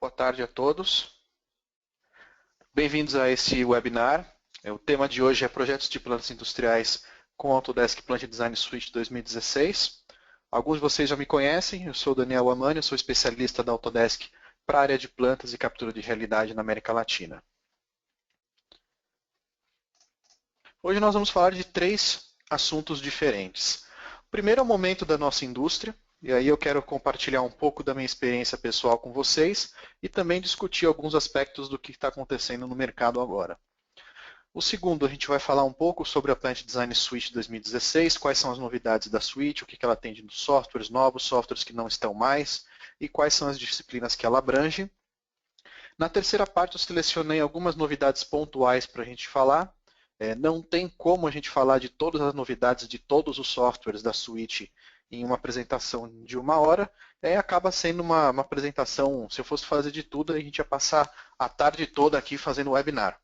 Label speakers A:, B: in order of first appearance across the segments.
A: Boa tarde a todos. Bem-vindos a esse webinar. O tema de hoje é Projetos de Plantas Industriais com Autodesk Plant Design Suite 2016. Alguns de vocês já me conhecem, eu sou o Daniel Amani, eu sou especialista da Autodesk para a área de plantas e captura de realidade na América Latina. Hoje nós vamos falar de 3 assuntos diferentes. O primeiro é o momento da nossa indústria, e aí eu quero compartilhar um pouco da minha experiência pessoal com vocês e também discutir alguns aspectos do que está acontecendo no mercado agora. O segundo, a gente vai falar um pouco sobre a Plant Design Suite 2016, quais são as novidades da suite, o que ela tem de softwares novos, softwares que não estão mais e quais são as disciplinas que ela abrange. Na terceira parte, eu selecionei algumas novidades pontuais para a gente falar. Não tem como a gente falar de todas as novidades de todos os softwares da suite em uma apresentação de 1 hora, acaba sendo uma apresentação, se eu fosse fazer de tudo, a gente ia passar a tarde toda aqui fazendo webinar.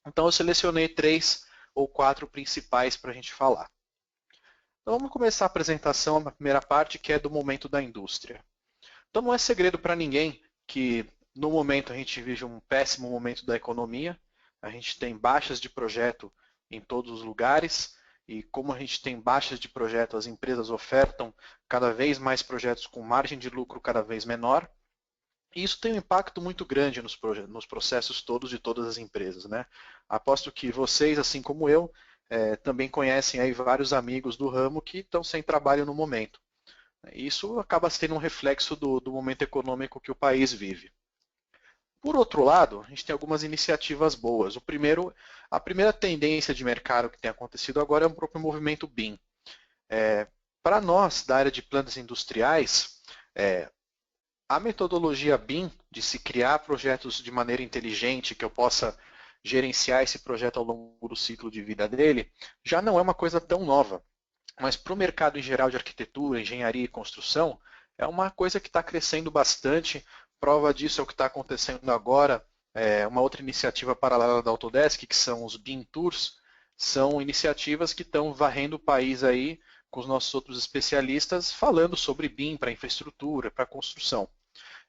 A: Então eu selecionei 3 ou 4 principais para a gente falar. Então vamos começar a apresentação, a primeira parte, que é do momento da indústria. Então não é segredo para ninguém que no momento a gente vive um péssimo momento da economia, a gente tem baixas de projeto em todos os lugares, e como a gente tem baixas de projeto, as empresas ofertam cada vez mais projetos com margem de lucro cada vez menor, e isso tem um impacto muito grande nos processos todos de todas as empresas, né? Aposto que vocês, assim como eu, também conhecem aí vários amigos do ramo que estão sem trabalho no momento. Isso acaba sendo um reflexo do momento econômico que o país vive. Por outro lado, a gente tem algumas iniciativas boas. A primeira tendência de mercado que tem acontecido agora é o próprio movimento BIM. Para nós, da área de plantas industriais, a metodologia BIM, de se criar projetos de maneira inteligente, que eu possa gerenciar esse projeto ao longo do ciclo de vida dele, já não é uma coisa tão nova. Mas para o mercado em geral de arquitetura, engenharia e construção, é uma coisa que está crescendo bastante. Prova disso é o que está acontecendo agora. Uma outra iniciativa paralela da Autodesk, que são os BIM Tours, são iniciativas que estão varrendo o país aí com os nossos outros especialistas, falando sobre BIM para infraestrutura, para construção,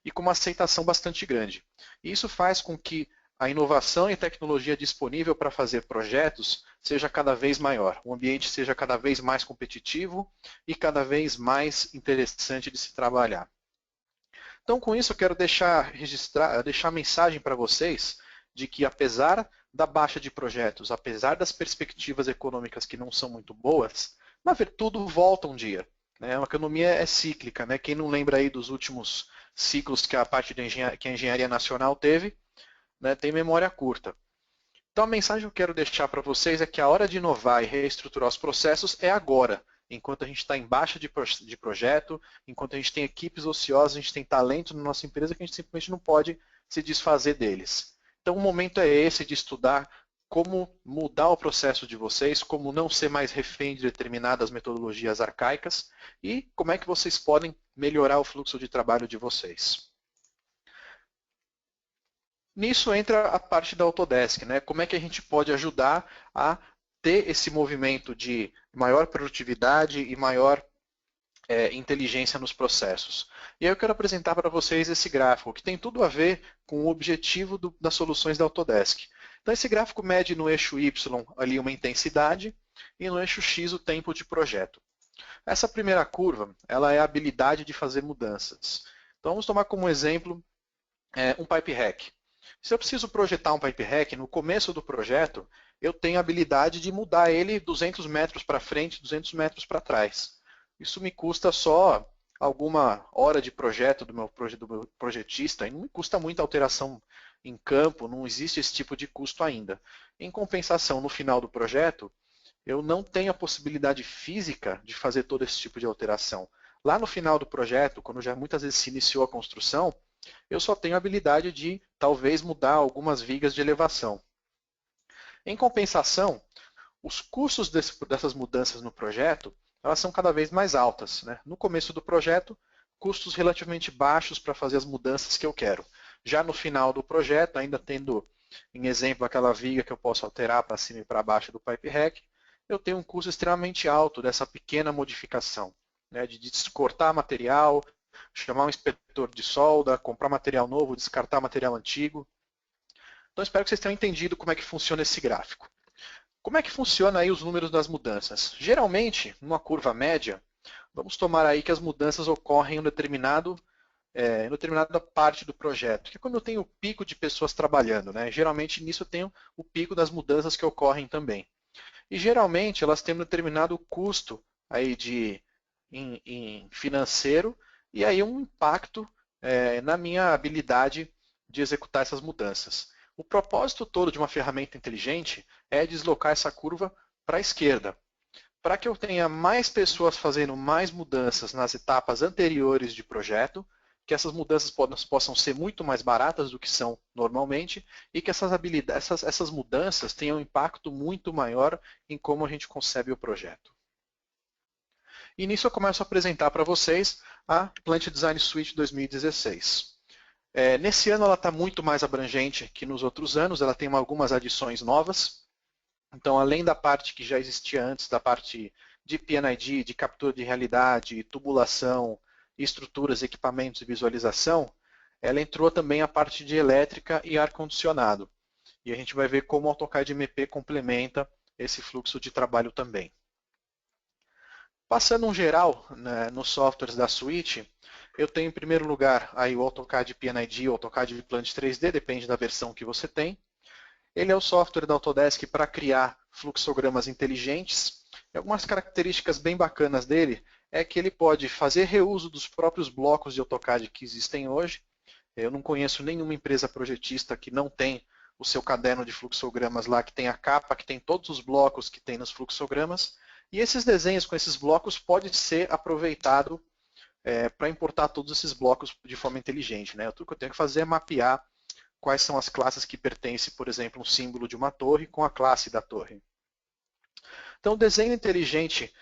A: e com uma aceitação bastante grande. Isso faz com que a inovação e tecnologia disponível para fazer projetos seja cada vez maior, o ambiente seja cada vez mais competitivo e cada vez mais interessante de se trabalhar. Então, com isso, eu quero deixar a mensagem para vocês de que, apesar da baixa de projetos, apesar das perspectivas econômicas que não são muito boas, na verdade, tudo volta um dia. Né? A economia é cíclica. Né? Quem não lembra aí dos últimos ciclos que a parte que a engenharia nacional teve, né, tem memória curta. Então a mensagem que eu quero deixar para vocês é que a hora de inovar e reestruturar os processos é agora, enquanto a gente está em baixa de projeto, enquanto a gente tem equipes ociosas, a gente tem talento na nossa empresa que a gente simplesmente não pode se desfazer deles. Então o momento é esse de estudar como mudar o processo de vocês, como não ser mais refém de determinadas metodologias arcaicas e como é que vocês podem melhorar o fluxo de trabalho de vocês. Nisso entra a parte da Autodesk, né? Como é que a gente pode ajudar a ter esse movimento de maior produtividade e maior inteligência nos processos. E aí eu quero apresentar para vocês esse gráfico, que tem tudo a ver com o objetivo das soluções da Autodesk. Então esse gráfico mede no eixo Y ali uma intensidade e no eixo X o tempo de projeto. Essa primeira curva, ela é a habilidade de fazer mudanças. Então vamos tomar como exemplo um pipe rack. Se eu preciso projetar um pipe rack, no começo do projeto, eu tenho a habilidade de mudar ele 200 metros para frente, 200 metros para trás. Isso me custa só alguma hora de projeto do meu projetista e não me custa muita alteração em campo, não existe esse tipo de custo ainda. Em compensação, no final do projeto, eu não tenho a possibilidade física de fazer todo esse tipo de alteração. Lá no final do projeto, quando já muitas vezes se iniciou a construção, eu só tenho a habilidade de talvez mudar algumas vigas de elevação. Em compensação, os custos dessas mudanças no projeto, elas são cada vez mais altas. Né? No começo do projeto, custos relativamente baixos para fazer as mudanças que eu quero. Já no final do projeto, ainda tendo em exemplo aquela viga que eu posso alterar para cima e para baixo do pipe rack, eu tenho um custo extremamente alto dessa pequena modificação, né? de descortar material, chamar um inspetor de solda, comprar material novo, descartar material antigo. Então espero que vocês tenham entendido como é que funciona esse gráfico. Como é que funciona aí os números das mudanças? Geralmente, numa curva média, vamos tomar aí que as mudanças ocorrem em em determinada parte do projeto, que é quando eu tenho o pico de pessoas trabalhando, né? Geralmente nisso eu tenho o pico das mudanças que ocorrem também. E geralmente elas têm um determinado custo aí em financeiro e aí um impacto na minha habilidade de executar essas mudanças. O propósito todo de uma ferramenta inteligente é deslocar essa curva para a esquerda, para que eu tenha mais pessoas fazendo mais mudanças nas etapas anteriores de projeto, que essas mudanças possam ser muito mais baratas do que são normalmente e que essas mudanças tenham um impacto muito maior em como a gente concebe o projeto. E nisso eu começo a apresentar para vocês a Plant Design Suite 2016. Nesse ano ela está muito mais abrangente que nos outros anos, ela tem algumas adições novas. Então, além da parte que já existia antes, da parte de PNID, de captura de realidade, tubulação, estruturas, equipamentos e visualização, ela entrou também a parte de elétrica e ar-condicionado. E a gente vai ver como o AutoCAD MP complementa esse fluxo de trabalho também. Passando um geral, né, nos softwares da suite, eu tenho em primeiro lugar aí o AutoCAD PNID, o AutoCAD Plant 3D, depende da versão que você tem. Ele é o software da Autodesk para criar fluxogramas inteligentes. E algumas características bem bacanas dele é que ele pode fazer reuso dos próprios blocos de AutoCAD que existem hoje. Eu não conheço nenhuma empresa projetista que não tem o seu caderno de fluxogramas lá, que tem a capa, que tem todos os blocos que tem nos fluxogramas. E esses desenhos com esses blocos pode ser aproveitado para importar todos esses blocos de forma inteligente. Né? Tudo que eu tenho que fazer é mapear quais são as classes que pertencem, por exemplo, um símbolo de uma torre com a classe da torre. Então, o desenho inteligente,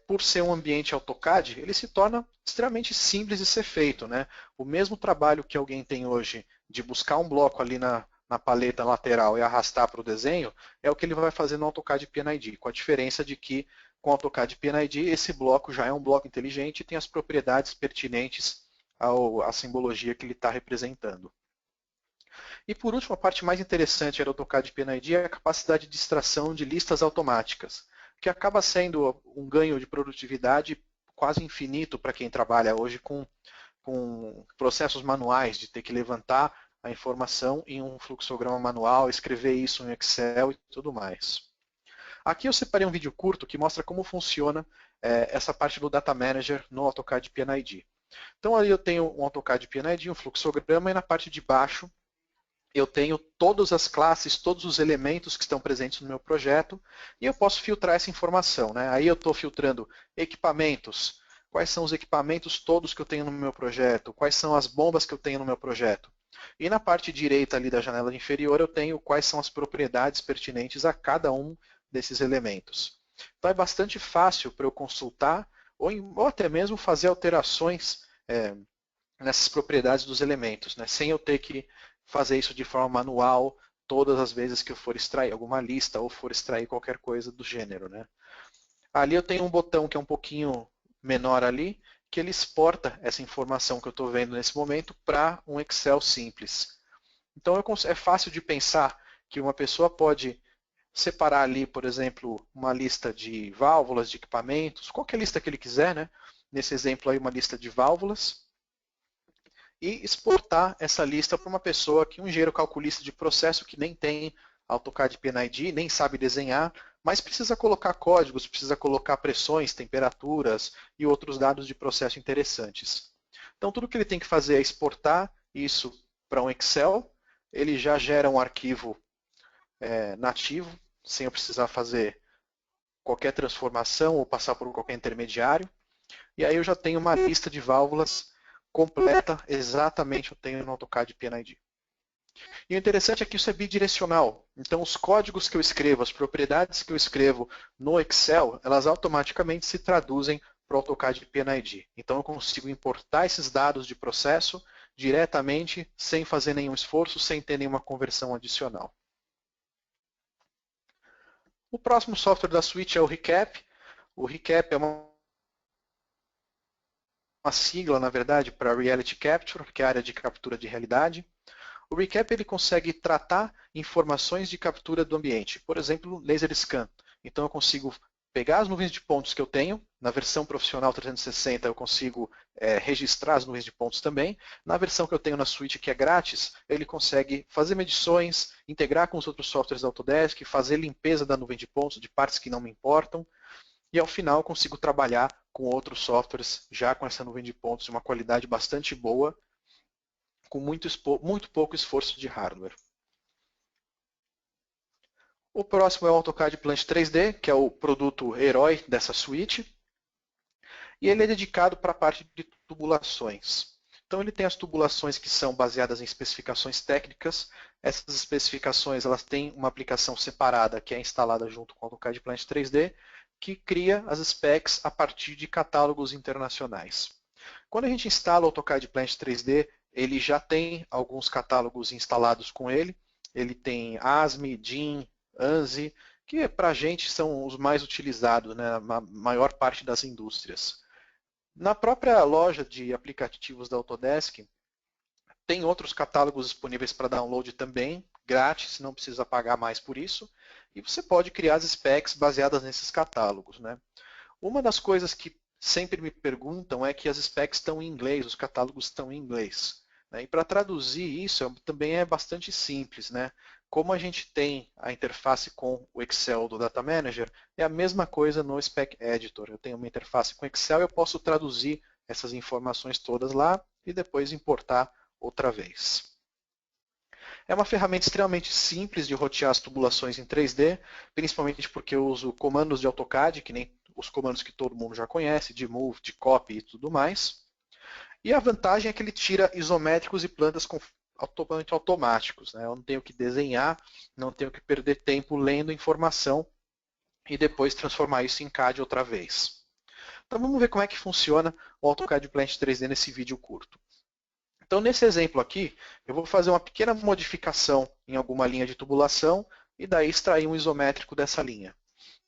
A: por ser um ambiente AutoCAD, ele se torna extremamente simples de ser feito. Né? O mesmo trabalho que alguém tem hoje de buscar um bloco ali na paleta lateral e arrastar para o desenho, é o que ele vai fazer no AutoCAD PNID, com a diferença de que com o AutoCAD PNID esse bloco já é um bloco inteligente e tem as propriedades pertinentes à simbologia que ele está representando. E por último, a parte mais interessante do AutoCAD PNID é a capacidade de extração de listas automáticas, que acaba sendo um ganho de produtividade quase infinito para quem trabalha hoje com processos manuais, de ter que levantar a informação em um fluxograma manual, escrever isso em Excel e tudo mais. Aqui eu separei um vídeo curto que mostra como funciona essa parte do Data Manager no AutoCAD PNID. Então ali eu tenho um AutoCAD PNID, um fluxograma, e na parte de baixo eu tenho todas as classes, todos os elementos que estão presentes no meu projeto e eu posso filtrar essa informação. Né? Aí eu estou filtrando equipamentos, quais são os equipamentos todos que eu tenho no meu projeto, quais são as bombas que eu tenho no meu projeto. E na parte direita ali da janela inferior eu tenho quais são as propriedades pertinentes a cada um desses elementos. Então é bastante fácil para eu consultar ou até mesmo fazer alterações nessas propriedades dos elementos, né? Sem eu ter que fazer isso de forma manual todas as vezes que eu for extrair alguma lista ou for extrair qualquer coisa do gênero. Né? Ali eu tenho um botão que é um pouquinho menor ali, que ele exporta essa informação que eu estou vendo nesse momento para um Excel simples. Então é fácil de pensar que uma pessoa pode separar ali, por exemplo, uma lista de válvulas, de equipamentos, qualquer lista que ele quiser, né? Nesse exemplo aí, uma lista de válvulas, e exportar essa lista para uma pessoa que um engenheiro calculista de processo que nem tem AutoCAD PNID, nem sabe desenhar, mas precisa colocar códigos, precisa colocar pressões, temperaturas e outros dados de processo interessantes. Então tudo que ele tem que fazer é exportar isso para um Excel, ele já gera um arquivo nativo, sem eu precisar fazer qualquer transformação ou passar por qualquer intermediário. E aí eu já tenho uma lista de válvulas completa, exatamente eu tenho no AutoCAD PNID. E o interessante é que isso é bidirecional. Então os códigos que eu escrevo, as propriedades que eu escrevo no Excel, elas automaticamente se traduzem para o AutoCAD PNID. Então eu consigo importar esses dados de processo diretamente, sem fazer nenhum esforço, sem ter nenhuma conversão adicional. O próximo software da suite é o Recap. O Recap é uma uma sigla, na verdade, para Reality Capture, que é a área de captura de realidade. O Recap ele consegue tratar informações de captura do ambiente, por exemplo, Laser Scan. Então eu consigo pegar as nuvens de pontos que eu tenho, na versão profissional 360 eu consigo registrar as nuvens de pontos também, na versão que eu tenho na suíte que é grátis, ele consegue fazer medições, integrar com os outros softwares da Autodesk, fazer limpeza da nuvem de pontos, de partes que não me importam, e ao final eu consigo trabalhar com outros softwares já com essa nuvem de pontos de uma qualidade bastante boa, com muito pouco esforço de hardware. O próximo é o AutoCAD Plant 3D, que é o produto herói dessa suíte. E ele é dedicado para a parte de tubulações. Então ele tem as tubulações que são baseadas em especificações técnicas. Essas especificações elas têm uma aplicação separada que é instalada junto com o AutoCAD Plant 3D, que cria as specs a partir de catálogos internacionais. Quando a gente instala o AutoCAD Plant 3D, ele já tem alguns catálogos instalados com ele. Ele tem ASME, DIN, ANSI, que para a gente são os mais utilizados, né, na maior parte das indústrias. Na própria loja de aplicativos da Autodesk, tem outros catálogos disponíveis para download também, grátis, não precisa pagar mais por isso. E você pode criar as specs baseadas nesses catálogos, né? Uma das coisas que sempre me perguntam é que as specs estão em inglês, os catálogos estão em inglês, né? E para traduzir isso também é bastante simples, né? Como a gente tem a interface com o Excel do Data Manager, é a mesma coisa no Spec Editor. Eu tenho uma interface com Excel e eu posso traduzir essas informações todas lá e depois importar outra vez. É uma ferramenta extremamente simples de rotear as tubulações em 3D, principalmente porque eu uso comandos de AutoCAD, que nem os comandos que todo mundo já conhece, de move, de copy e tudo mais. E a vantagem é que ele tira isométricos e plantas totalmente automáticos, né? Eu não tenho que desenhar, não tenho que perder tempo lendo informação e depois transformar isso em CAD outra vez. Então vamos ver como é que funciona o AutoCAD Plant 3D nesse vídeo curto. Então nesse exemplo aqui, eu vou fazer uma pequena modificação em alguma linha de tubulação e daí extrair um isométrico dessa linha.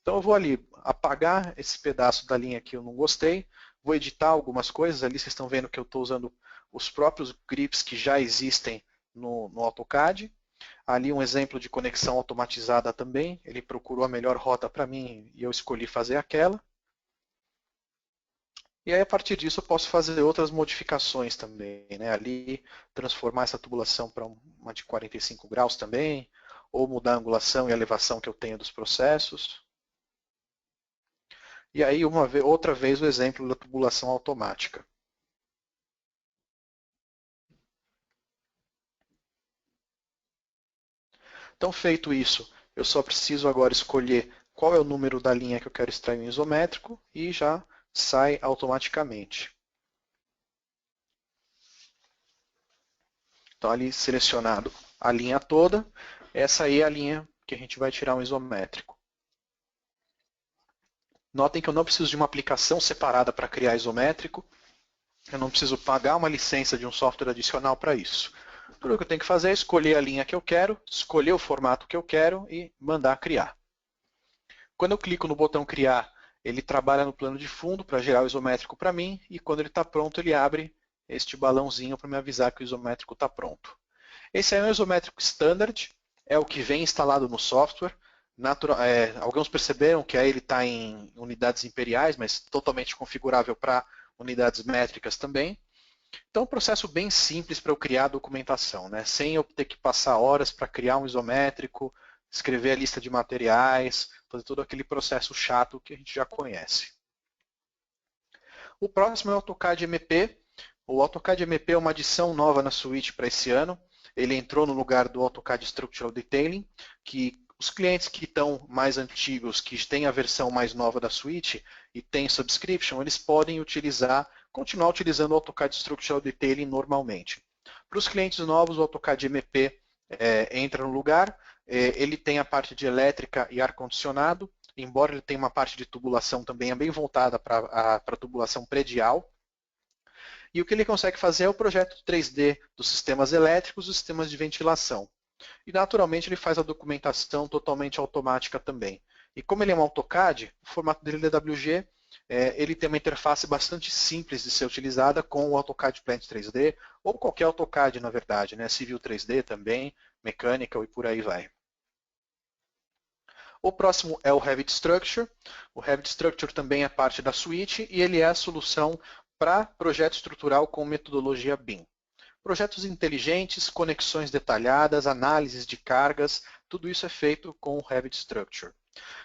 A: Então eu vou ali apagar esse pedaço da linha que eu não gostei, vou editar algumas coisas, ali vocês estão vendo que eu estou usando os próprios grips que já existem no AutoCAD. Ali um exemplo de conexão automatizada também, ele procurou a melhor rota para mim e eu escolhi fazer aquela. E aí a partir disso eu posso fazer outras modificações também, né? Ali transformar essa tubulação para uma de 45 graus também, ou mudar a angulação e a elevação que eu tenho dos processos. E aí, outra vez, o exemplo da tubulação automática. Então, feito isso, eu só preciso agora escolher qual é o número da linha que eu quero extrair em isométrico e já sai automaticamente. Então, ali selecionado a linha toda, essa aí é a linha que a gente vai tirar um isométrico. Notem que eu não preciso de uma aplicação separada para criar isométrico. Eu não preciso pagar uma licença de um software adicional para isso. Tudo que eu tenho que fazer é escolher a linha que eu quero, escolher o formato que eu quero e mandar criar. Quando eu clico no botão criar, ele trabalha no plano de fundo para gerar o isométrico para mim e quando ele está pronto ele abre este balãozinho para me avisar que o isométrico está pronto. Esse aí é um isométrico standard, é o que vem instalado no software. Alguns perceberam que aí ele está em unidades imperiais, mas totalmente configurável para unidades métricas também. Então, um processo bem simples para eu criar a documentação, né? Sem eu ter que passar horas para criar um isométrico, escrever a lista de materiais, fazer todo aquele processo chato que a gente já conhece. O próximo é o AutoCAD MP. O AutoCAD MP é uma adição nova na suíte para esse ano. Ele entrou no lugar do AutoCAD Structural Detailing, que os clientes que estão mais antigos, que têm a versão mais nova da suíte e têm subscription, eles podem continuar utilizando o AutoCAD Structural Detailing normalmente. Para os clientes novos, o AutoCAD MP entra no lugar. Ele tem a parte de elétrica e ar-condicionado, embora ele tenha uma parte de tubulação também é bem voltada para a tubulação predial. E o que ele consegue fazer é o projeto 3D dos sistemas elétricos e dos sistemas de ventilação. E naturalmente ele faz a documentação totalmente automática também. E como ele é um AutoCAD, o formato dele é DWG, ele tem uma interface bastante simples de ser utilizada com o AutoCAD Plant 3D, ou qualquer AutoCAD, na verdade, né? Civil 3D também, Mechanical e por aí vai. O próximo é o Revit Structure. O Revit Structure também é parte da suite e ele é a solução para projeto estrutural com metodologia BIM. Projetos inteligentes, conexões detalhadas, análises de cargas, tudo isso é feito com o Revit Structure.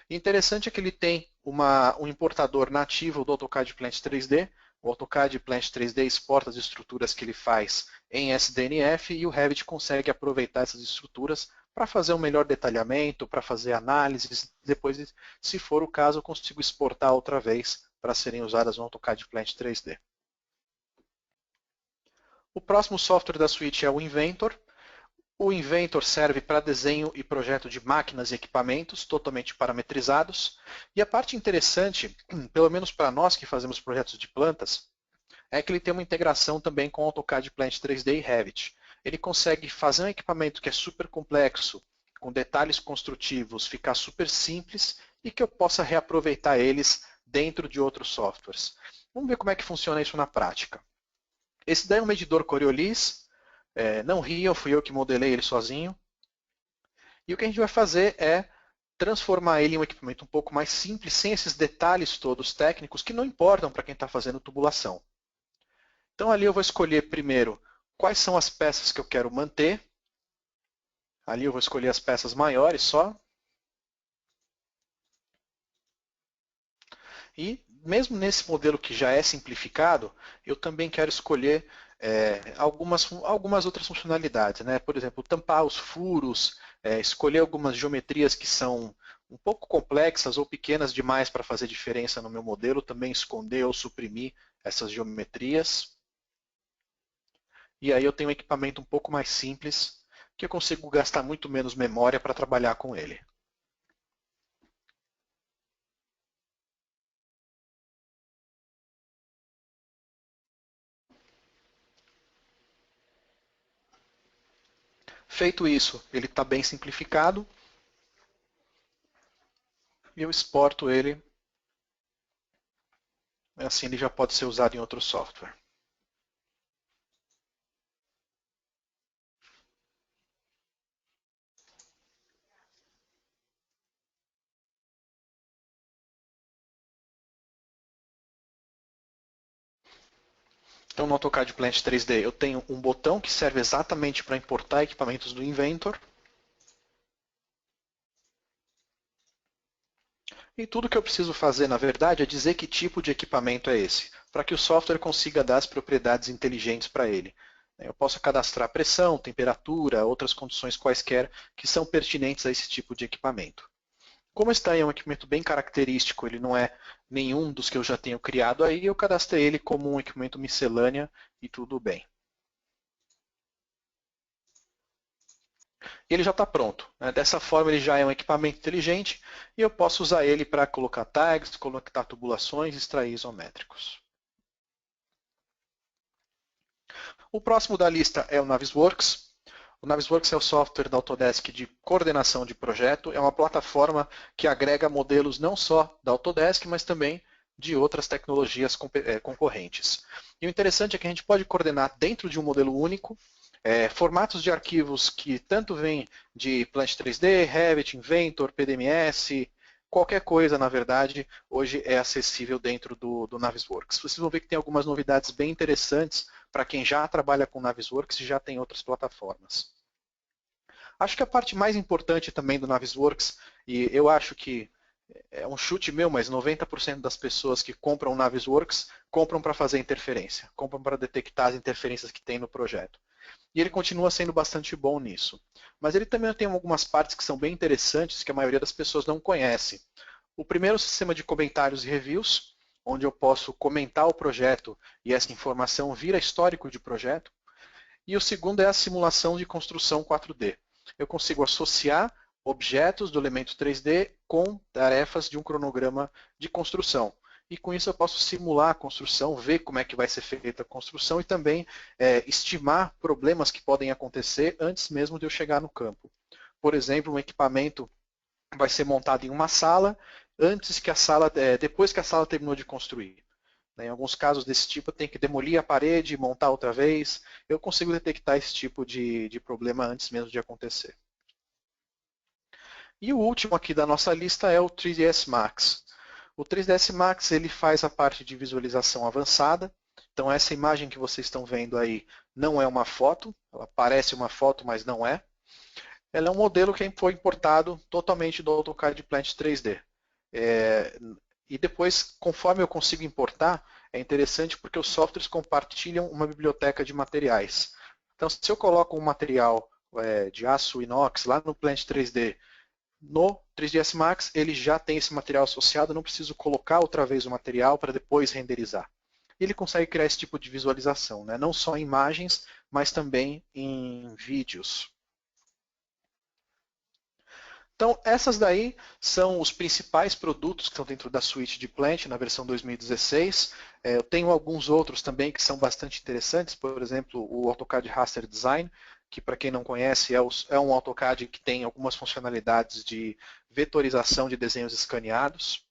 A: Interessante é que ele tem um importador nativo do AutoCAD Plant 3D. O AutoCAD Plant 3D exporta as estruturas que ele faz em SDNF e o Revit consegue aproveitar essas estruturas para fazer um melhor detalhamento, para fazer análises. Depois, se for o caso, eu consigo exportar outra vez para serem usadas no AutoCAD Plant 3D. O próximo software da suite é o Inventor. O Inventor serve para desenho e projeto de máquinas e equipamentos totalmente parametrizados. E a parte interessante, pelo menos para nós que fazemos projetos de plantas, é que ele tem uma integração também com o AutoCAD Plant 3D e Revit. Ele consegue fazer um equipamento que é super complexo, com detalhes construtivos, ficar super simples e que eu possa reaproveitar eles dentro de outros softwares. Vamos ver como é que funciona isso na prática. Esse daí é um medidor Coriolis. Não riam, fui eu que modelei ele sozinho. E o que a gente vai fazer é transformar ele em um equipamento um pouco mais simples, sem esses detalhes todos técnicos que não importam para quem está fazendo tubulação. Então ali eu vou escolher primeiro quais são as peças que eu quero manter. Ali eu vou escolher as peças maiores só. E mesmo nesse modelo que já é simplificado, eu também quero escolher algumas outras funcionalidades, né? Por exemplo, tampar os furos, escolher algumas geometrias que são um pouco complexas ou pequenas demais para fazer diferença no meu modelo, também esconder ou suprimir essas geometrias. E aí eu tenho um equipamento um pouco mais simples, que eu consigo gastar muito menos memória para trabalhar com ele. Feito isso, ele está bem simplificado e eu exporto ele. Assim ele já pode ser usado em outro software. Então no AutoCAD Plant 3D eu tenho um botão que serve exatamente para importar equipamentos do Inventor. E tudo que eu preciso fazer, na verdade, é dizer que tipo de equipamento é esse, para que o software consiga dar as propriedades inteligentes para ele. Eu posso cadastrar pressão, temperatura, outras condições quaisquer que são pertinentes a esse tipo de equipamento. Como esse daí é um equipamento bem característico, ele não é nenhum dos que eu já tenho criado aí, eu cadastrei ele como um equipamento miscelânea e tudo bem. E ele já está pronto. Dessa forma ele já é um equipamento inteligente e eu posso usar ele para colocar tags, conectar tubulações e extrair isométricos. O próximo da lista é o Navisworks. O Navisworks é o software da Autodesk de coordenação de projeto. É uma plataforma que agrega modelos não só da Autodesk, mas também de outras tecnologias concorrentes. E o interessante é que a gente pode coordenar dentro de um modelo único formatos de arquivos que tanto vêm de Plant 3D, Revit, Inventor, PDMS, qualquer coisa, na verdade, hoje é acessível dentro do Navisworks. Vocês vão ver que tem algumas novidades bem interessantes para quem já trabalha com Navisworks e já tem outras plataformas. Acho que a parte mais importante também do Navisworks, e eu acho que é um chute meu, mas 90% das pessoas que compram o Navisworks compram para fazer interferência, compram para detectar as interferências que tem no projeto. E ele continua sendo bastante bom nisso. Mas ele também tem algumas partes que são bem interessantes que a maioria das pessoas não conhece. O primeiro é o sistema de comentários e reviews, onde eu posso comentar o projeto e essa informação vira histórico de projeto. E o segundo é a simulação de construção 4D. Eu consigo associar objetos do elemento 3D com tarefas de um cronograma de construção. E com isso eu posso simular a construção, ver como é que vai ser feita a construção e também estimar problemas que podem acontecer antes mesmo de eu chegar no campo. Por exemplo, um equipamento vai ser montado em uma sala, depois que a sala terminou de construir. Em alguns casos desse tipo, eu tenho que demolir a parede, montar outra vez. Eu consigo detectar esse tipo de problema antes mesmo de acontecer. E o último aqui da nossa lista é o 3ds Max. O 3ds Max ele faz a parte de visualização avançada. Então essa imagem que vocês estão vendo aí não é uma foto, ela parece uma foto, mas não é. Ela é um modelo que foi importado totalmente do AutoCAD Plant 3D. E depois, conforme eu consigo importar, é interessante porque os softwares compartilham uma biblioteca de materiais. Então, se eu coloco um material de aço inox lá no Plant 3D, no 3ds Max, ele já tem esse material associado, eu não preciso colocar outra vez o material para depois renderizar. E ele consegue criar esse tipo de visualização, né? Não só em imagens, mas também em vídeos. Então, essas daí são os principais produtos que estão dentro da suíte de Plant na versão 2016. Eu tenho alguns outros também que são bastante interessantes, por exemplo, o AutoCAD Raster Design, que para quem não conhece é um AutoCAD que tem algumas funcionalidades de vetorização de desenhos escaneados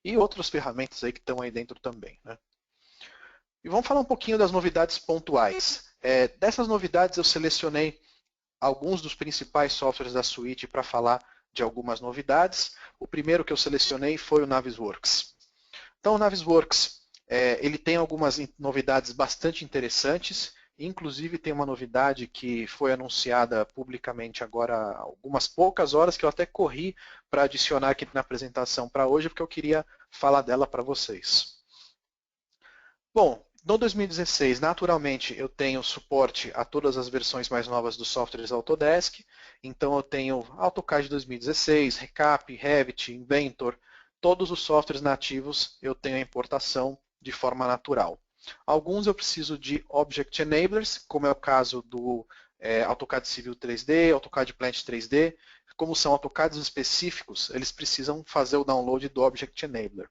A: e outras ferramentas aí que estão aí dentro também, né? E vamos falar um pouquinho das novidades pontuais. Dessas novidades eu selecionei alguns dos principais softwares da suíte para falar de algumas novidades. O primeiro que eu selecionei foi o Navisworks. Então, o Navisworks ele tem algumas novidades bastante interessantes, inclusive tem uma novidade que foi anunciada publicamente agora há algumas poucas horas, que eu até corri para adicionar aqui na apresentação para hoje, porque eu queria falar dela para vocês. Bom, no 2016, naturalmente, eu tenho suporte a todas as versões mais novas dos softwares Autodesk. Então, eu tenho AutoCAD 2016, Recap, Revit, Inventor, todos os softwares nativos eu tenho a importação de forma natural. Alguns eu preciso de Object Enablers, como é o caso do AutoCAD Civil 3D, AutoCAD Plant 3D. Como são AutoCADs específicos, eles precisam fazer o download do Object Enabler.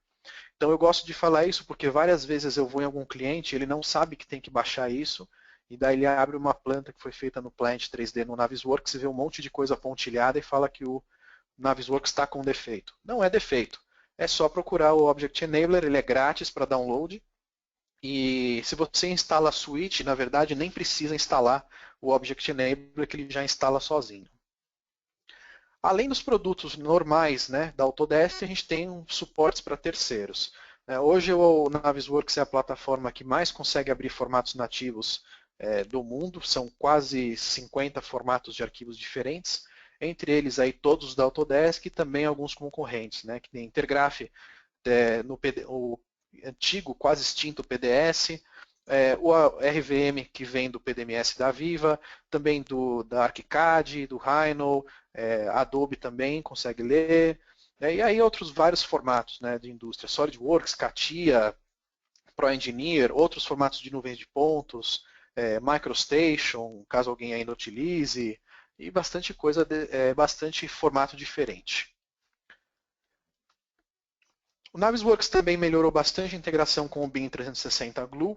A: Então eu gosto de falar isso porque várias vezes eu vou em algum cliente, ele não sabe que tem que baixar isso, e daí ele abre uma planta que foi feita no Plant 3D no Navisworks e vê um monte de coisa pontilhada e fala que o Navisworks está com defeito. Não é defeito, é só procurar o Object Enabler, ele é grátis para download, e se você instala a suite, na verdade nem precisa instalar o Object Enabler, que ele já instala sozinho. Além dos produtos normais, né, da Autodesk, a gente tem suportes para terceiros. Hoje o Navisworks é a plataforma que mais consegue abrir formatos nativos do mundo, são quase 50 formatos de arquivos diferentes, entre eles aí todos da Autodesk e também alguns concorrentes, né, que tem Intergraph, o antigo, quase extinto PDS, o RVM que vem do PDMS da Viva, também da ArchiCAD, do Rhino, Adobe também consegue ler, e aí outros vários formatos, né, de indústria, SolidWorks, CATIA, ProEngineer, outros formatos de nuvens de pontos, MicroStation, caso alguém ainda utilize, e bastante coisa, bastante formato diferente. O Navisworks também melhorou bastante a integração com o BIM 360 Glue.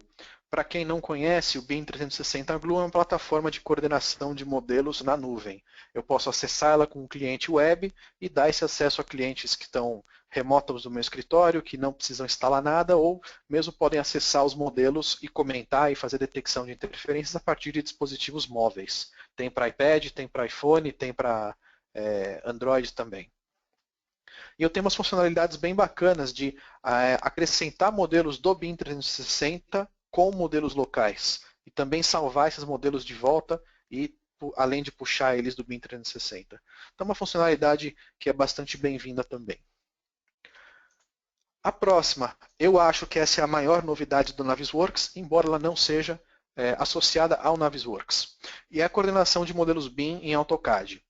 A: Para quem não conhece, o BIM 360 Glue é uma plataforma de coordenação de modelos na nuvem. Eu posso acessar ela com um cliente web e dar esse acesso a clientes que estão remotos do meu escritório, que não precisam instalar nada, ou mesmo podem acessar os modelos e comentar e fazer detecção de interferências a partir de dispositivos móveis. Tem para iPad, tem para iPhone, tem para Android também. E eu tenho umas funcionalidades bem bacanas de acrescentar modelos do BIM 360 com modelos locais. E também salvar esses modelos de volta, e além de puxar eles do BIM 360. Então, uma funcionalidade que é bastante bem-vinda também. A próxima, eu acho que essa é a maior novidade do Navisworks, embora ela não seja associada ao Navisworks. E é a coordenação de modelos BIM em AutoCAD.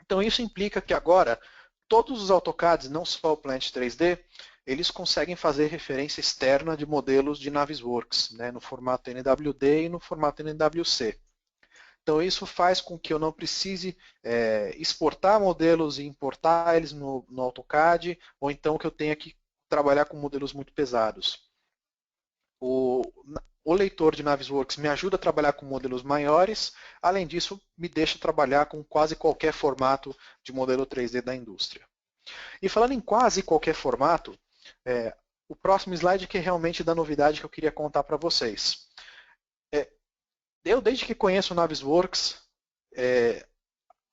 A: Então, isso implica que agora todos os AutoCADs, não só o Plant 3D, eles conseguem fazer referência externa de modelos de Navisworks, né, no formato NWD e no formato NWC. Então isso faz com que eu não precise exportar modelos e importar eles no AutoCAD, ou então que eu tenha que trabalhar com modelos muito pesados. O leitor de Navisworks me ajuda a trabalhar com modelos maiores, além disso, me deixa trabalhar com quase qualquer formato de modelo 3D da indústria. E falando em quase qualquer formato, o próximo slide que é realmente da novidade que eu queria contar para vocês. Eu, desde que conheço o Navisworks,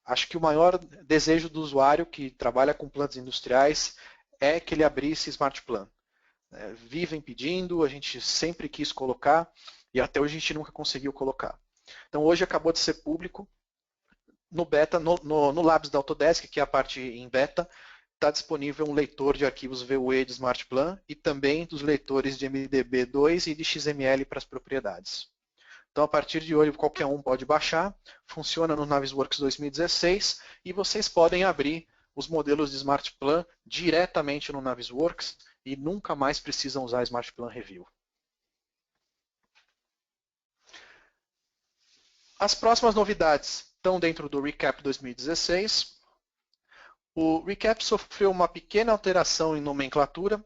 A: acho que o maior desejo do usuário que trabalha com plantas industriais é que ele abrisse Smart Plan. Vivem pedindo, a gente sempre quis colocar e até hoje a gente nunca conseguiu colocar. Então hoje acabou de ser público. No beta, no Labs da Autodesk, que é a parte em beta, está disponível um leitor de arquivos VUE de Smart Plan e também dos leitores de MDB2 e de XML para as propriedades. Então, a partir de hoje, qualquer um pode baixar, funciona no Navisworks 2016 e vocês podem abrir os modelos de Smart Plan diretamente no Navisworks e nunca mais precisam usar Smart Plan Review. As próximas novidades estão dentro do Recap 2016. O Recap sofreu uma pequena alteração em nomenclatura.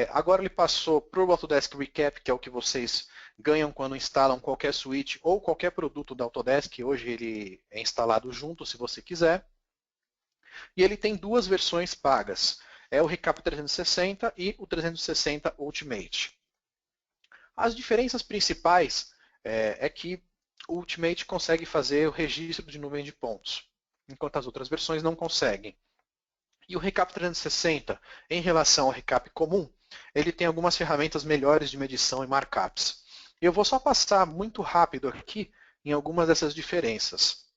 A: Agora ele passou para o Autodesk Recap, que é o que vocês ganham quando instalam qualquer suíte ou qualquer produto da Autodesk. Hoje ele é instalado junto, se você quiser. E ele tem duas versões pagas. É o Recap 360 e o 360 Ultimate. As diferenças principais é que o Ultimate consegue fazer o registro de nuvem de pontos, enquanto as outras versões não conseguem. E o Recap 360, em relação ao Recap comum, ele tem algumas ferramentas melhores de medição e markups. Eu vou só passar muito rápido aqui em algumas dessas diferenças.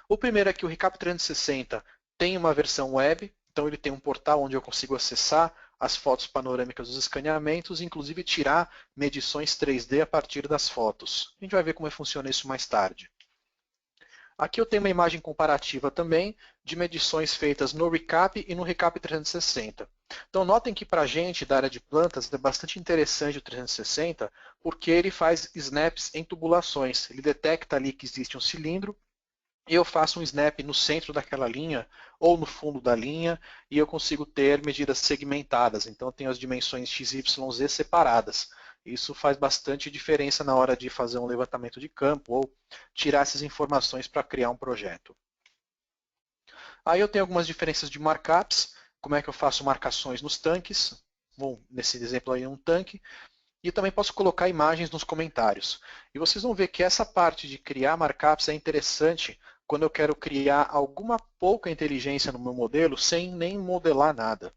A: O primeiro é que o Recap 360 tem uma versão web, então ele tem um portal onde eu consigo acessar as fotos panorâmicas dos escaneamentos, inclusive tirar medições 3D a partir das fotos. A gente vai ver como funciona isso mais tarde. Aqui eu tenho uma imagem comparativa também de medições feitas no Recap e no Recap 360. Então notem que para a gente da área de plantas é bastante interessante o 360 porque ele faz snaps em tubulações. Ele detecta ali que existe um cilindro e eu faço um snap no centro daquela linha ou no fundo da linha e eu consigo ter medidas segmentadas. Então eu tenho as dimensões x, y, z separadas. Isso faz bastante diferença na hora de fazer um levantamento de campo ou tirar essas informações para criar um projeto. Aí eu tenho algumas diferenças de markups, como é que eu faço marcações nos tanques, bom, nesse exemplo aí um tanque, e também posso colocar imagens nos comentários. E vocês vão ver que essa parte de criar markups é interessante quando eu quero criar alguma pouca inteligência no meu modelo sem nem modelar nada.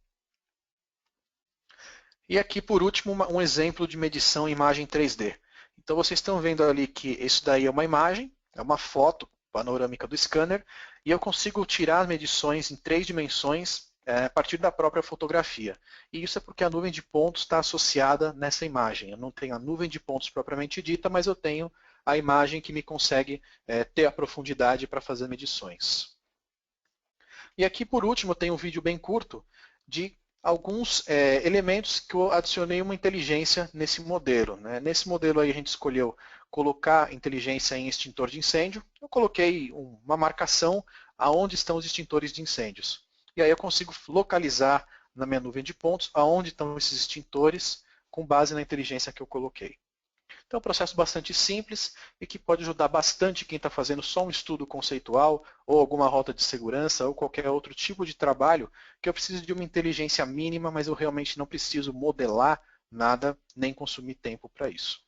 A: E aqui, por último, um exemplo de medição em imagem 3D. Então, vocês estão vendo ali que isso daí é uma imagem, é uma foto panorâmica do scanner, e eu consigo tirar as medições em 3 dimensões a partir da própria fotografia. E isso é porque a nuvem de pontos está associada nessa imagem. Eu não tenho a nuvem de pontos propriamente dita, mas eu tenho a imagem que me consegue ter a profundidade para fazer medições. E aqui, por último, eu tenho um vídeo bem curto de alguns elementos que eu adicionei uma inteligência nesse modelo. Né? Nesse modelo aí a gente escolheu colocar inteligência em extintor de incêndio. Eu coloquei uma marcação aonde estão os extintores de incêndios. E aí eu consigo localizar na minha nuvem de pontos aonde estão esses extintores com base na inteligência que eu coloquei. Então é um processo bastante simples e que pode ajudar bastante quem está fazendo só um estudo conceitual ou alguma rota de segurança ou qualquer outro tipo de trabalho que eu preciso de uma inteligência mínima, mas eu realmente não preciso modelar nada nem consumir tempo para isso.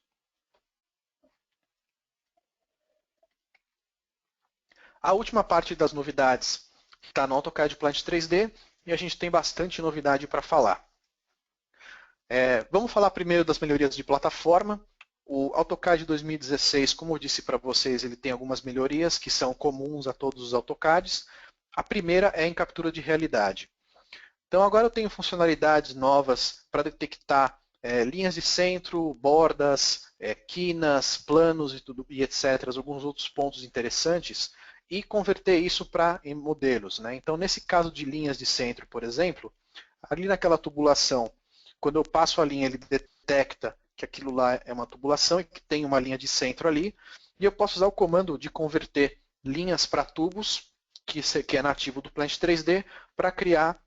A: A última parte das novidades está no AutoCAD Plant 3D e a gente tem bastante novidade para falar. Vamos falar primeiro das melhorias de plataforma. O AutoCAD 2016, como eu disse para vocês, ele tem algumas melhorias que são comuns a todos os AutoCADs. A primeira é em captura de realidade. Então agora eu tenho funcionalidades novas para detectar linhas de centro, bordas, quinas, planos e etc., alguns outros pontos interessantes, e converter isso para modelos. Né? Então nesse caso de linhas de centro, por exemplo, ali naquela tubulação, quando eu passo a linha, ele detecta que aquilo lá é uma tubulação e que tem uma linha de centro ali, e eu posso usar o comando de converter linhas para tubos, que é nativo do Plant 3D, para criar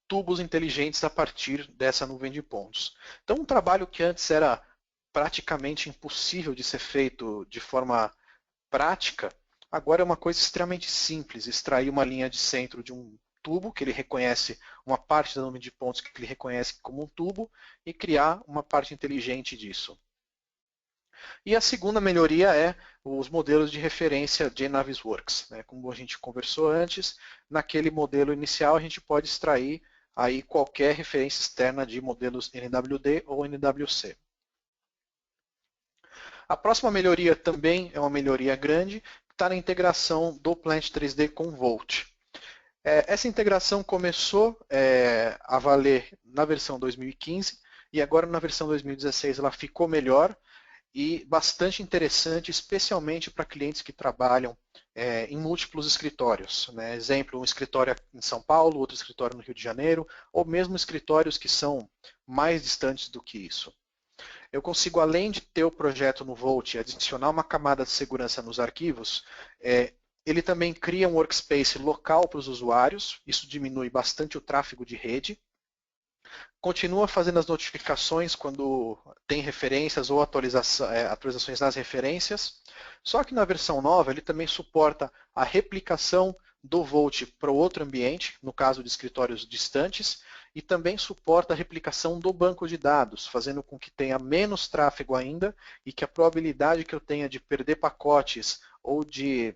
A: tubos inteligentes a partir dessa nuvem de pontos. Então, um trabalho que antes era praticamente impossível de ser feito de forma prática, agora é uma coisa extremamente simples, extrair uma linha de centro de um tubo, que ele reconhece uma parte da nuvem de pontos que ele reconhece como um tubo, e criar uma parte inteligente disso. E a segunda melhoria é os modelos de referência de Navisworks. Né? Como a gente conversou antes, naquele modelo inicial a gente pode extrair aí qualquer referência externa de modelos NWD ou NWC. A próxima melhoria também é uma melhoria grande, que está na integração do Plant 3D com o Volt. Essa integração começou a valer na versão 2015 e agora na versão 2016 ela ficou melhor e bastante interessante, especialmente para clientes que trabalham em múltiplos escritórios. Né? Exemplo, um escritório em São Paulo, outro escritório no Rio de Janeiro, ou mesmo escritórios que são mais distantes do que isso. Eu consigo, além de ter o projeto no Volt, adicionar uma camada de segurança nos arquivos, ele também cria um workspace local para os usuários, isso diminui bastante o tráfego de rede, continua fazendo as notificações quando tem referências ou atualizações nas referências, só que na versão nova ele também suporta a replicação do Volt para o outro ambiente, no caso de escritórios distantes, e também suporta a replicação do banco de dados, fazendo com que tenha menos tráfego ainda e que a probabilidade que eu tenha de perder pacotes ou de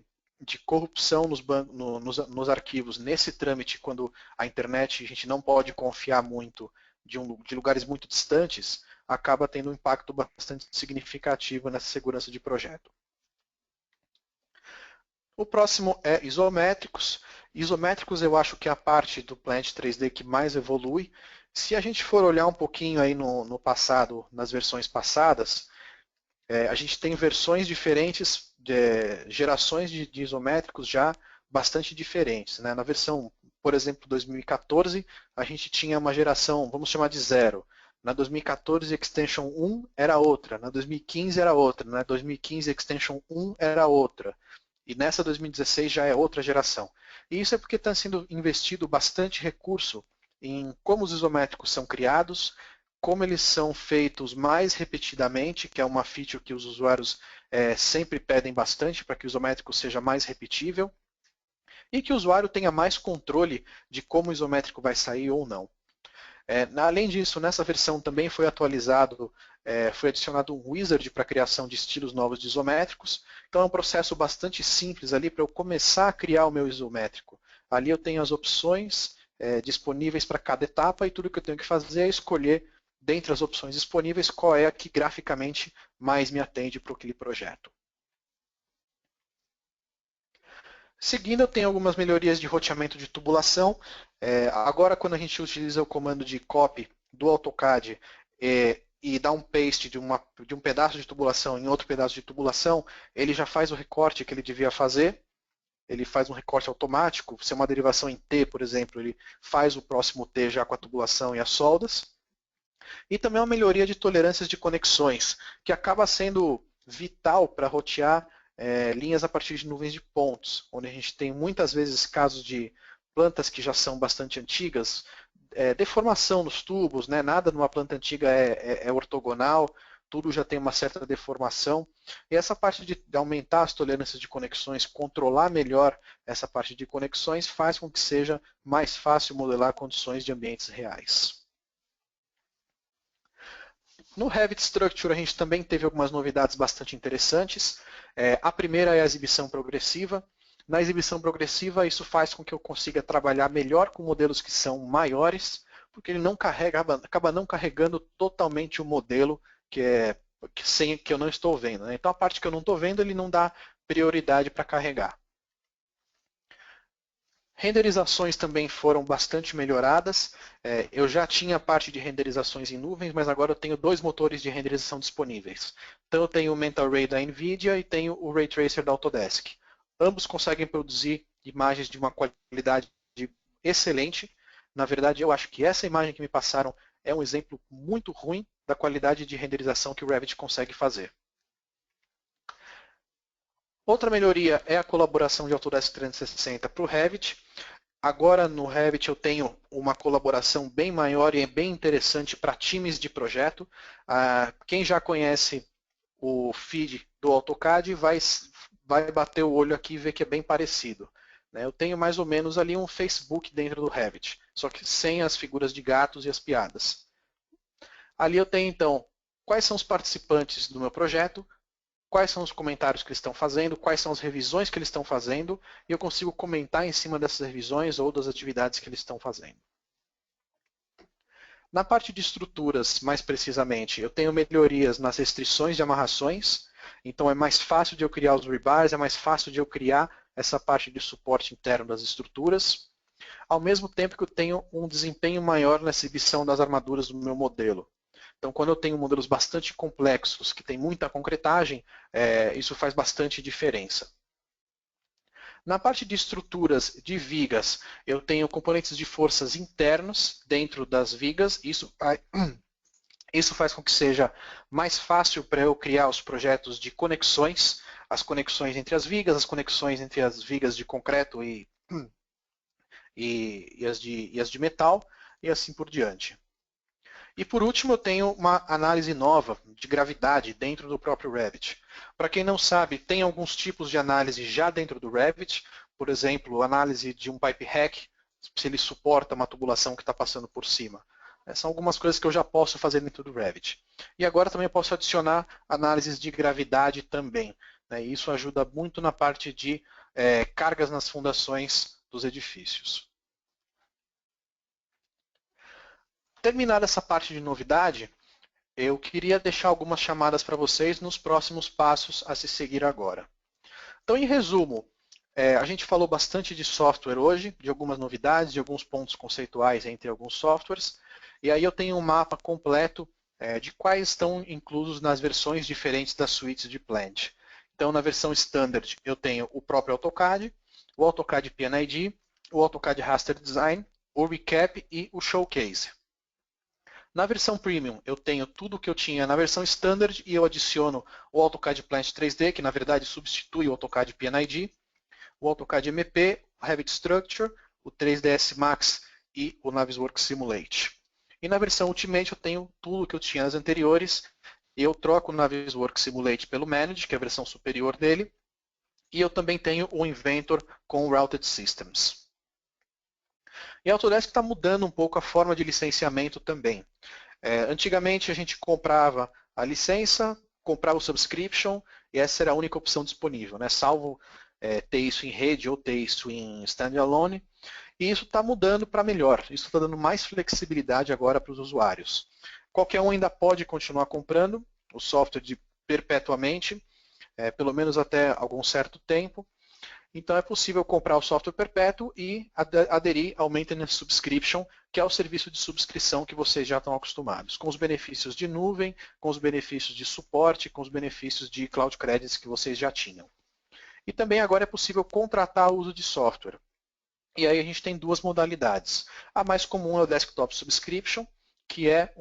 A: corrupção nos arquivos nesse trâmite, quando a internet a gente não pode confiar muito de lugares muito distantes, acaba tendo um impacto bastante significativo nessa segurança de projeto. O próximo é isométricos. Isométricos eu acho que é a parte do Plant 3D que mais evolui. Se a gente for olhar um pouquinho aí no passado, nas versões passadas, a gente tem versões diferentes, gerações de isométricos já bastante diferentes. Né? Na versão, por exemplo, 2014, a gente tinha uma geração, vamos chamar de 0. Na 2014, Extension 1 era outra. Na 2015 era outra. Na 2015, Extension 1 era outra. E nessa 2016 já é outra geração. E isso é porque está sendo investido bastante recurso em como os isométricos são criados, como eles são feitos mais repetidamente, que é uma feature que os usuários sempre pedem bastante para que o isométrico seja mais repetível, e que o usuário tenha mais controle de como o isométrico vai sair ou não. Além disso, nessa versão também foi atualizado, foi adicionado um wizard para a criação de estilos novos de isométricos. Então é um processo bastante simples ali para eu começar a criar o meu isométrico. Ali eu tenho as opções disponíveis para cada etapa e tudo que eu tenho que fazer é escolher, dentre as opções disponíveis, qual é a que graficamente mais me atende para aquele projeto. Seguindo, eu tenho algumas melhorias de roteamento de tubulação. Agora, quando a gente utiliza o comando de copy do AutoCAD e dá um paste de um pedaço de tubulação em outro pedaço de tubulação, ele já faz o recorte que ele devia fazer. Ele faz um recorte automático. Se é uma derivação em T, por exemplo, ele faz o próximo T já com a tubulação e as soldas. E também uma melhoria de tolerâncias de conexões, que acaba sendo vital para rotear linhas a partir de nuvens de pontos, onde a gente tem muitas vezes casos de plantas que já são bastante antigas, deformação nos tubos, né? Nada numa planta antiga é ortogonal, tudo já tem uma certa deformação. E essa parte de aumentar as tolerâncias de conexões, controlar melhor essa parte de conexões, faz com que seja mais fácil modelar condições de ambientes reais. No Revit Structure a gente também teve algumas novidades bastante interessantes. A primeira é a exibição progressiva. Na exibição progressiva isso faz com que eu consiga trabalhar melhor com modelos que são maiores, porque ele não acaba não carregando totalmente o modelo que eu não estou vendo. Né? Então a parte que eu não estou vendo ele não dá prioridade para carregar. Renderizações também foram bastante melhoradas. Eu já tinha a parte de renderizações em nuvens, mas agora eu tenho dois motores de renderização disponíveis. Então eu tenho o Mental Ray da NVIDIA e tenho o Ray Tracer da Autodesk. Ambos conseguem produzir imagens de uma qualidade excelente. Na verdade, eu acho que essa imagem que me passaram é um exemplo muito ruim da qualidade de renderização que o Revit consegue fazer. Outra melhoria é a colaboração de Autodesk 360 para o Revit. Agora no Revit eu tenho uma colaboração bem maior e é bem interessante para times de projeto. Quem já conhece o feed do AutoCAD vai bater o olho aqui e ver que é bem parecido. né? Eu tenho mais ou menos ali um Facebook dentro do Revit, só que sem as figuras de gatos e as piadas. Ali eu tenho, então, quais são os participantes do meu projeto, quais são os comentários que eles estão fazendo, quais são as revisões que eles estão fazendo, e eu consigo comentar em cima dessas revisões ou das atividades que eles estão fazendo. Na parte de estruturas, mais precisamente, eu tenho melhorias nas restrições de amarrações, então é mais fácil de eu criar os rebars, é mais fácil de eu criar essa parte de suporte interno das estruturas, ao mesmo tempo que eu tenho um desempenho maior na exibição das armaduras do meu modelo. Então, quando eu tenho modelos bastante complexos, que tem muita concretagem, isso faz bastante diferença. Na parte de estruturas de vigas, eu tenho componentes de forças internos dentro das vigas. Isso faz com que seja mais fácil para eu criar os projetos de conexões, as conexões entre as vigas, as conexões entre as vigas de concreto e as de metal, e assim por diante. E por último, eu tenho uma análise nova de gravidade dentro do próprio Revit. Para quem não sabe, tem alguns tipos de análise já dentro do Revit, por exemplo, análise de um pipe hack, se ele suporta uma tubulação que está passando por cima. São algumas coisas que eu já posso fazer dentro do Revit. E agora também eu posso adicionar análises de gravidade também. E isso ajuda muito na parte de cargas nas fundações dos edifícios. Terminada essa parte de novidade, eu queria deixar algumas chamadas para vocês nos próximos passos a se seguir agora. Então, em resumo, a gente falou bastante de software hoje, de algumas novidades, de alguns pontos conceituais entre alguns softwares, e aí eu tenho um mapa completo de quais estão inclusos nas versões diferentes das suítes de Plant. Então, na versão Standard, eu tenho o próprio AutoCAD, o AutoCAD PNID, o AutoCAD Raster Design, o Recap e o Showcase. Na versão Premium, eu tenho tudo o que eu tinha na versão Standard e eu adiciono o AutoCAD Plant 3D, que na verdade substitui o AutoCAD PNID, o AutoCAD MP, o Revit Structure, o 3ds Max e o Navisworks Simulate. E na versão Ultimate eu tenho tudo o que eu tinha nas anteriores. Eu troco o Navisworks Simulate pelo Manage, que é a versão superior dele. E eu também tenho o Inventor com o Routed Systems. E a Autodesk está mudando um pouco a forma de licenciamento também. Antigamente a gente comprava a licença, comprava o subscription e essa era a única opção disponível, né? Salvo ter isso em rede ou ter isso em standalone. E isso está mudando para melhor. Isso está dando mais flexibilidade agora para os usuários. Qualquer um ainda pode continuar comprando o software perpetuamente, pelo menos até algum certo tempo. Então é possível comprar o software perpétuo e aderir ao Maintenance Subscription, que é o serviço de subscrição que vocês já estão acostumados, com os benefícios de nuvem, com os benefícios de suporte, com os benefícios de Cloud Credits que vocês já tinham. E também agora é possível contratar o uso de software. E aí a gente tem duas modalidades. A mais comum é o Desktop Subscription, que é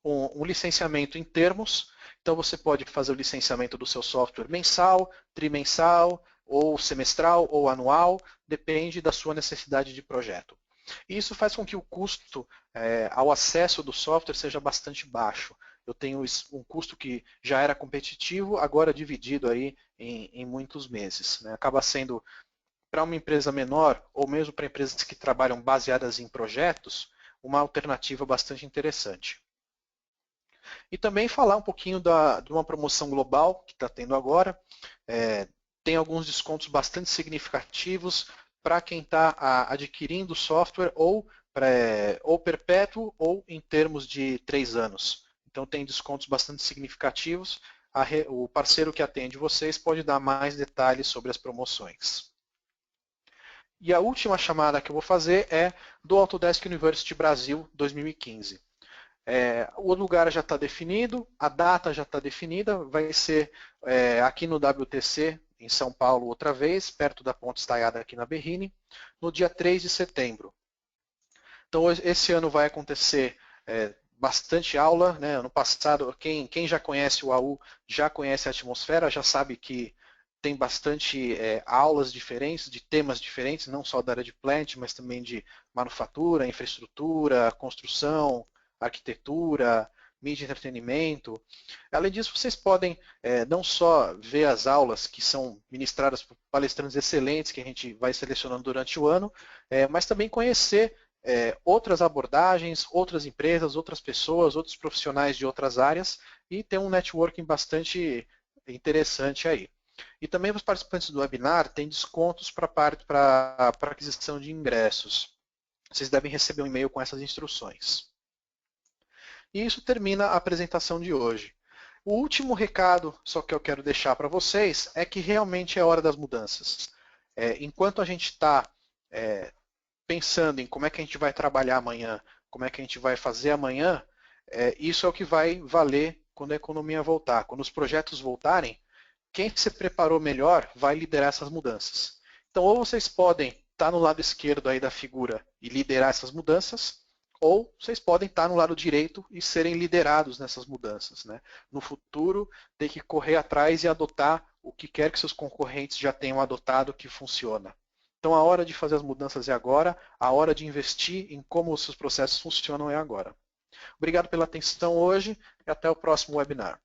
A: um licenciamento em termos. Então você pode fazer o licenciamento do seu software mensal, trimensal, ou semestral ou anual, depende da sua necessidade de projeto. E isso faz com que o custo ao acesso do software seja bastante baixo. Eu tenho um custo que já era competitivo, agora dividido aí em muitos meses. Né? Acaba sendo, para uma empresa menor, ou mesmo para empresas que trabalham baseadas em projetos, uma alternativa bastante interessante. E também falar um pouquinho de uma promoção global que está tendo agora. Tem alguns descontos bastante significativos para quem está adquirindo software ou perpétuo ou em termos de 3 anos. Então tem descontos bastante significativos. O parceiro que atende vocês pode dar mais detalhes sobre as promoções. E a última chamada que eu vou fazer é do Autodesk University Brasil 2015. O lugar já está definido, a data já está definida, vai ser aqui no WTC, em São Paulo outra vez, perto da Ponte Estaiada aqui na Berrini, no dia 3 de setembro. Então esse ano vai acontecer bastante aula, né? Ano passado, quem já conhece o AU já conhece a atmosfera, já sabe que tem bastante aulas diferentes, de temas diferentes, não só da área de plant, mas também de manufatura, infraestrutura, construção, arquitetura, mídia e entretenimento. Além disso, vocês podem não só ver as aulas que são ministradas por palestrantes excelentes que a gente vai selecionando durante o ano, mas também conhecer outras abordagens, outras empresas, outras pessoas, outros profissionais de outras áreas e ter um networking bastante interessante aí. E também os participantes do webinar têm descontos para aquisição de ingressos. Vocês devem receber um e-mail com essas instruções. E isso termina a apresentação de hoje. O último recado só que eu quero deixar para vocês é que realmente é hora das mudanças. Enquanto a gente está pensando em como é que a gente vai trabalhar amanhã, como é que a gente vai fazer amanhã, isso é o que vai valer quando a economia voltar. Quando os projetos voltarem, quem se preparou melhor vai liderar essas mudanças. Então, ou vocês podem estar no lado esquerdo aí da figura e liderar essas mudanças, ou vocês podem estar no lado direito e serem liderados nessas mudanças. Né? No futuro, ter que correr atrás e adotar o que quer que seus concorrentes já tenham adotado que funciona. Então, a hora de fazer as mudanças é agora, a hora de investir em como os seus processos funcionam é agora. Obrigado pela atenção hoje e até o próximo webinar.